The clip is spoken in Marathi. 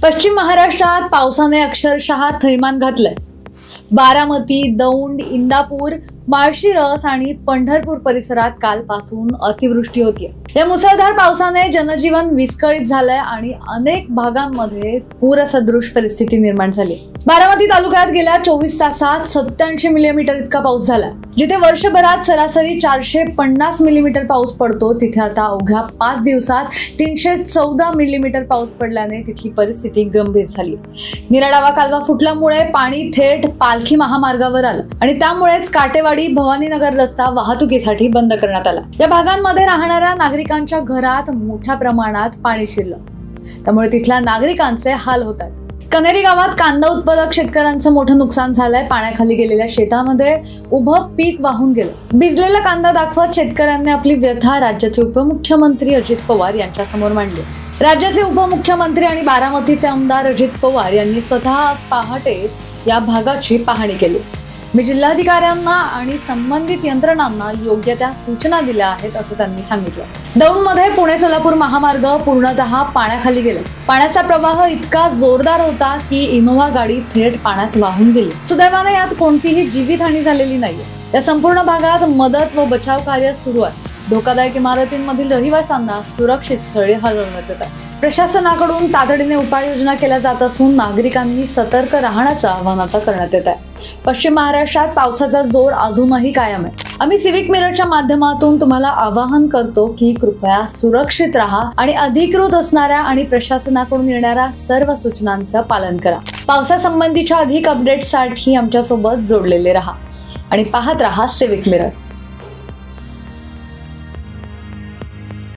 पश्चिम महाराष्ट्रात पावसाने अक्षरशः थैमान घातलंय। बारामती, दौंड, इंदापूर, माळशिरस आणि पंढरपूर परिसरात कालपासून अतिवृष्टी होतीये। या मुसळधार पावसाने जनजीवन विस्कळीत झालंय आणि अनेक भागांमध्ये पूरसदृश परिस्थिती निर्माण झाली। बारामती तालुक्यात गेल्या 24 तासात 87 मिलीमीटर इतका पाऊस झाला। जिथे वर्षभरात सरासरी 450 मिलीमीटर पाऊस पडतो, तिथे आता अवघ्या 5 दिवसात 314 मिलीमीटर पाऊस पडल्याने तिथली परिस्थिती गंभीर झाली। निराडावा कालवा फुटल्यामुळे पाणी थेट पालखी महामार्गावर आलं आणि त्यामुळेच काटेवाडी भवानीनगर रस्ता वाहतुकीसाठी बंद करण्यात आला। या भागांमध्ये राहणाऱ्या नागरिकांच्या घरात मोठ्या प्रमाणात पाणी शिरलं, त्यामुळे तिथल्या नागरिकांचे हाल होत आहेत। कनेरी गावात कांदा उत्पादक शेतकऱ्यांचं मोठं नुकसान झालंय। पाण्याखाली गेलेल्या शेतामध्ये उभं पीक वाहून गेलं। भिजलेला कांदा दाखवत शेतकऱ्यांनी आपली व्यथा राज्याचे उपमुख्यमंत्री अजित पवार यांच्या समोर मांडली। राज्याचे उपमुख्यमंत्री आणि बारामतीचे आमदार अजित पवार यांनी स्वतः आज पहाटे या भागाची पाहणी केली। मी जिल्हाधिकाऱ्यांना आणि संबंधित यंत्रणांना योग्य त्या सूचना दिल्या आहेत असं त्यांनी सांगितलं। दौंडमध्ये पुणे सोलापूर महामार्ग पूर्णतः पाण्याखाली गेला। पाण्याचा प्रवाह इतका जोरदार होता की इनोव्हा गाडी थेट पाण्यात वाहून गेली। सुदैवाने यात कोणतीही जीवितहानी झालेली नाहीये। या संपूर्ण भागात मदत व बचाव कार्य सुरू आहे। धोकादायक इमारतींमधील रहिवाशांना सुरक्षित स्थळी हलवण्यात येत आहे। प्रशासनाकडून तातडीने उपाययोजना केल्या जात असून नागरिकांनी सतर्क राहण्याचं आवाहन आता करण्यात येत आहे। पश्चिम महाराष्ट्रात पावसाचा जोर अजूनही कायम आहे। आम्ही सिविक मिररच्या माध्यमातून तुम्हाला आवाहन करतो की कृपया सुरक्षित राहा आणि अधिकृत असणाऱ्या आणि प्रशासनाकडून येणाऱ्या सर्व सूचनांचं पालन करा। पावसासंबंधीच्या अधिक अपडेट्ससाठी आमच्यासोबत जोडलेले राहा आणि पाहत राहा सिविक मिरर।